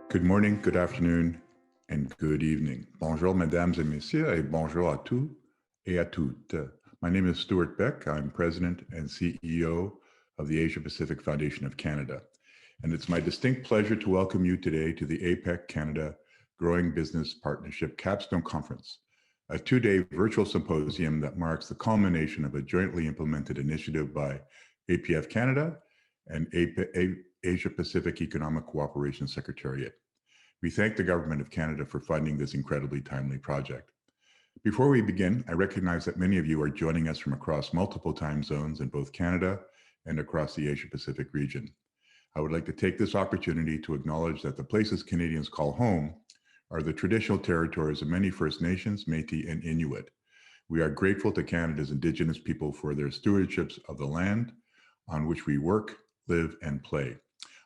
Good morning, good afternoon, and good evening. Bonjour, mesdames et messieurs, et bonjour à tous et à toutes. My name is Stuart Beck. I'm President and CEO of the Asia Pacific Foundation of Canada. And it's my distinct pleasure to welcome you today to the APEC-Canada Growing Business Partnership Capstone Conference, a two-day virtual symposium that marks the culmination of a jointly implemented initiative by APF Canada and Asia Pacific Economic Cooperation Secretariat. We thank the Government of Canada for funding this incredibly timely project. Before we begin, I recognize that many of you are joining us from across multiple time zones in both Canada and across the Asia Pacific region. I would like to take this opportunity to acknowledge that the places Canadians call home are the traditional territories of many First Nations, Métis, and Inuit. We are grateful to Canada's Indigenous people for their stewardships of the land on which we work, live, and play.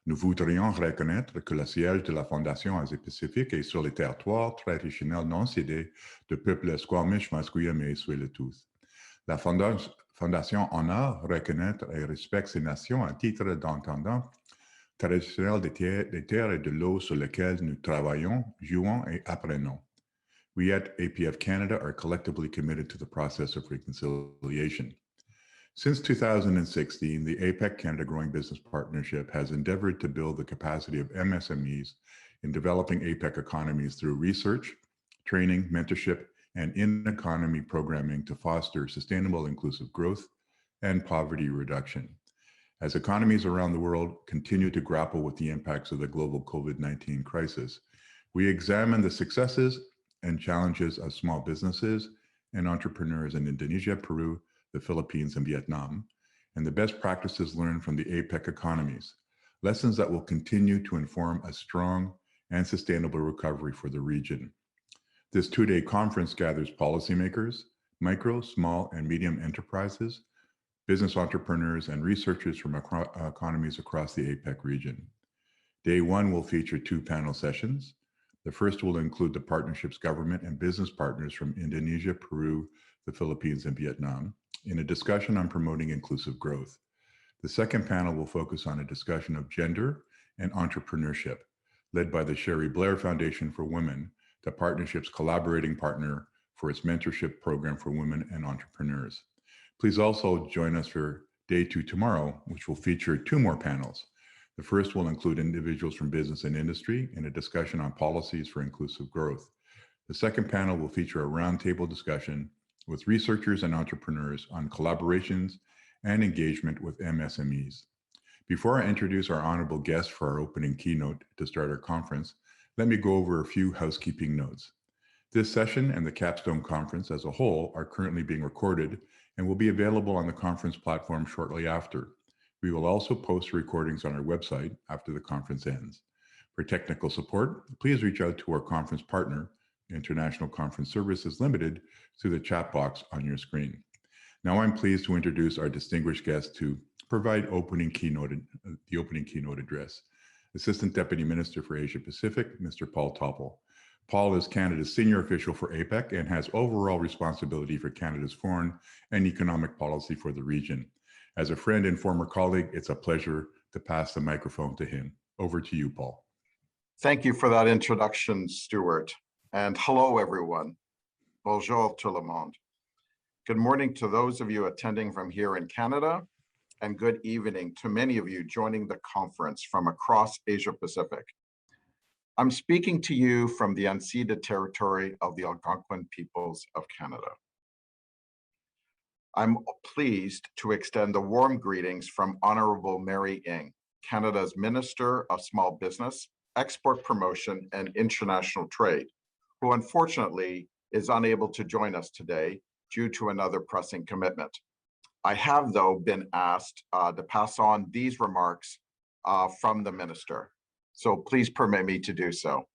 Nous voudrions reconnaître que le siège de la Fondation Asie-Pacifique est sur les territoires traditionnels non cédés de peuples Squamish, Musqueam et Tsleil-Waututh. La Fondation honore, reconnaître et respecte ces nations à titre d'entendant traditionnel des terres et de l'eau sur lesquelles nous travaillons, jouons et apprenons. We at APF Canada are collectively committed to the process of reconciliation. Since 2016, the APEC-Canada Growing Business Partnership has endeavored to build the capacity of MSMEs in developing APEC economies through research, training, mentorship, and in-economy programming to foster sustainable inclusive growth and poverty reduction. As economies around the world continue to grapple with the impacts of the global COVID-19 crisis, we examine the successes and challenges of small businesses and entrepreneurs in Indonesia, Peru, the Philippines, and Viet Nam, and the best practices learned from the APEC economies, lessons that will continue to inform a strong and sustainable recovery for the region. This two-day conference gathers policymakers, micro, small, and medium enterprises, business entrepreneurs, and researchers from economies across the APEC region. Day one will feature two panel sessions. The first will include the partnership's government and business partners from Indonesia, Peru, the Philippines, and Vietnam, in a discussion on promoting inclusive growth. The second panel will focus on a discussion of gender and entrepreneurship, led by the Sherry Blair Foundation for Women, the partnership's collaborating partner for its mentorship program for women and entrepreneurs. Please also join us for day two tomorrow, which will feature two more panels. The first will include individuals from business and industry in a discussion on policies for inclusive growth. The second panel will feature a roundtable discussion with researchers and entrepreneurs on collaborations and engagement with MSMEs. Before I introduce our honorable guest for our opening keynote to start our conference, let me go over a few housekeeping notes. This session and the Capstone Conference as a whole are currently being recorded and will be available on the conference platform shortly after. We will also post recordings on our website after the conference ends. For technical support, please reach out to our conference partner, International Conference Services Limited, through the chat box on your screen. Now I'm pleased to introduce our distinguished guest to provide the opening keynote address. Assistant Deputy Minister for Asia Pacific, Mr. Paul Topple. Paul is Canada's senior official for APEC and has overall responsibility for Canada's foreign and economic policy for the region. As a friend and former colleague, it's a pleasure to pass the microphone to him. Over to you, Paul. Thank you for that introduction, Stuart. And hello, everyone. Bonjour tout le monde. Good morning to those of you attending from here in Canada, and good evening to many of you joining the conference from across Asia Pacific. I'm speaking to you from the unceded territory of the Algonquin peoples of Canada. I'm pleased to extend the warm greetings from Honorable Mary Ng, Canada's Minister of Small Business, Export Promotion, and International Trade, who unfortunately is unable to join us today due to another pressing commitment. I have, though, been asked to pass on these remarks from the Minister, so please permit me to do so.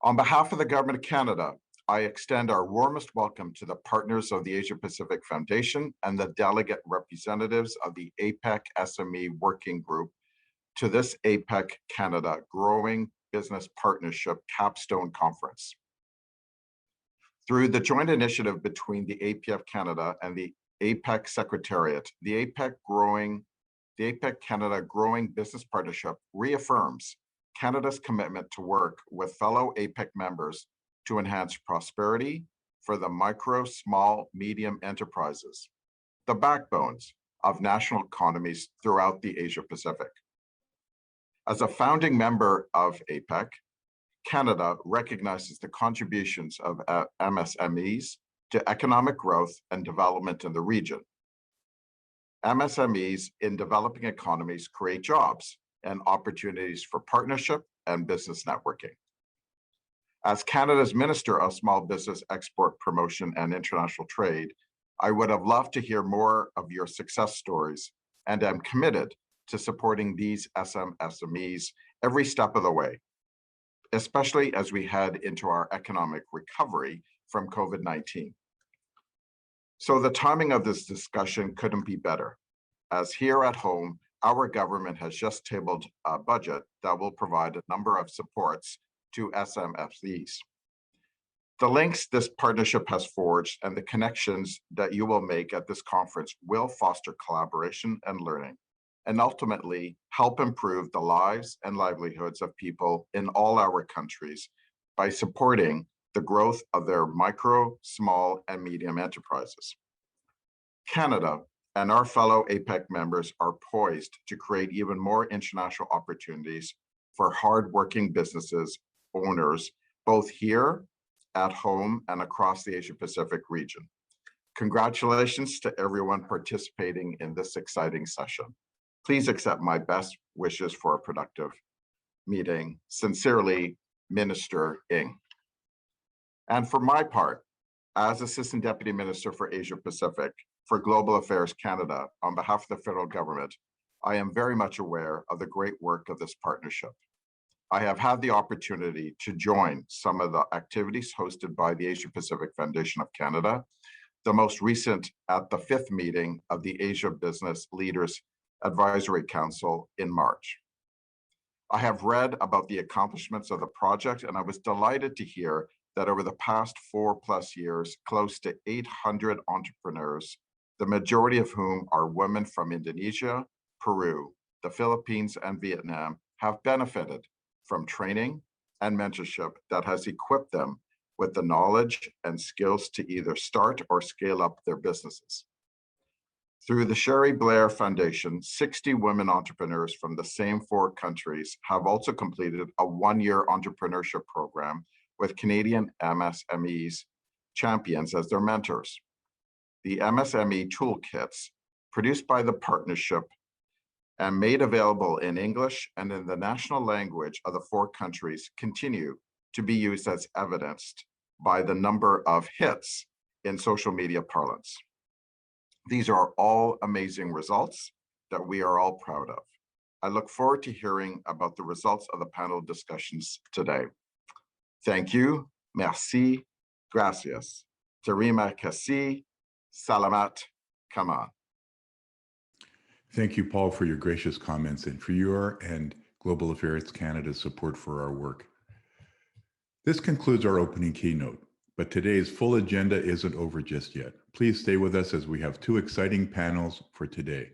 On behalf of the Government of Canada, I extend our warmest welcome to the partners of the Asia Pacific Foundation and the delegate representatives of the APEC SME Working Group to this APEC Canada Growing Business Partnership Capstone Conference. Through the joint initiative between the APF Canada and the APEC Secretariat, the APEC Growing the APEC-Canada Growing Business Partnership reaffirms Canada's commitment to work with fellow APEC members to enhance prosperity for the micro, small, medium enterprises, the backbones of national economies throughout the Asia Pacific. As a founding member of APEC, Canada recognizes the contributions of MSMEs to economic growth and development in the region. MSMEs in developing economies create jobs and opportunities for partnership and business networking. As Canada's Minister of Small Business Export Promotion and International Trade, I would have loved to hear more of your success stories and am committed to supporting these SMEs every step of the way, especially as we head into our economic recovery from COVID-19. So the timing of this discussion couldn't be better, as here at home, our government has just tabled a budget that will provide a number of supports to SMEs. The links this partnership has forged and the connections that you will make at this conference will foster collaboration and learning, and ultimately help improve the lives and livelihoods of people in all our countries by supporting the growth of their micro, small, and medium enterprises. Canada and our fellow APEC members are poised to create even more international opportunities for hardworking businesses owners, both here at home and across the Asia Pacific region. Congratulations to everyone participating in this exciting session. Please accept my best wishes for a productive meeting. Sincerely, Minister Ng. And for my part, as Assistant Deputy Minister for Asia Pacific for Global Affairs Canada, on behalf of the federal government, I am very much aware of the great work of this partnership. I have had the opportunity to join some of the activities hosted by the Asia Pacific Foundation of Canada, the most recent at the 5th meeting of the Asia Business Leaders Advisory Council in March. I have read about the accomplishments of the project, and I was delighted to hear that over the past 4+ years, close to 800 entrepreneurs, the majority of whom are women from Indonesia, Peru, the Philippines, and Viet Nam, have benefited from training and mentorship that has equipped them with the knowledge and skills to either start or scale up their businesses. Through the Sherry Blair Foundation, 60 women entrepreneurs from the same 4 countries have also completed a 1-year entrepreneurship program with Canadian MSMEs champions as their mentors. The MSME toolkits produced by the partnership and made available in English and in the national language of the 4 countries continue to be used as evidenced by the number of hits in social media parlance. These are all amazing results that we are all proud of. I look forward to hearing about the results of the panel discussions today. Thank you, merci, gracias, terima kasih, salamat, kaman. Thank you, Paul, for your gracious comments and for your and Global Affairs Canada's support for our work. This concludes our opening keynote, but today's full agenda isn't over just yet. Please stay with us as we have 2 exciting panels for today.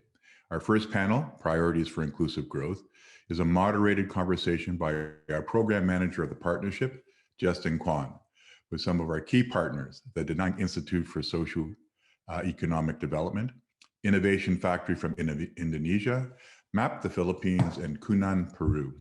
Our first panel, Priorities for Inclusive Growth, is a moderated conversation by our program manager of the partnership, Justin Kwan, with some of our key partners, the Da Nang Institute for Social Economic Development, Innovation Factory from Indonesia, MAP the Philippines, and Kunan, Peru.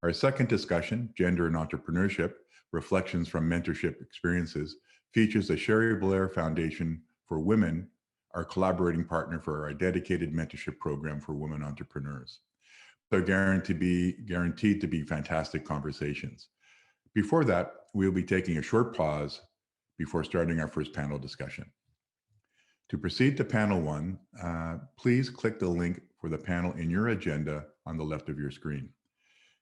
Our second discussion, Gender and Entrepreneurship, Reflections from Mentorship Experiences, features the Sherry Blair Foundation for Women, our collaborating partner for our dedicated mentorship program for women entrepreneurs. They're guaranteed to be fantastic conversations. Before that, we'll be taking a short pause before starting our first panel discussion. To proceed to panel 1, please click the link for the panel in your agenda on the left of your screen.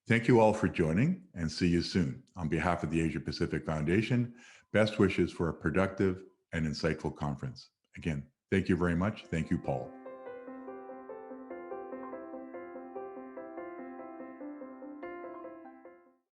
Thank you all for joining, and see you soon. On behalf of the Asia Pacific Foundation, best wishes for a productive and insightful conference. Again, thank you very much. Thank you, Paul.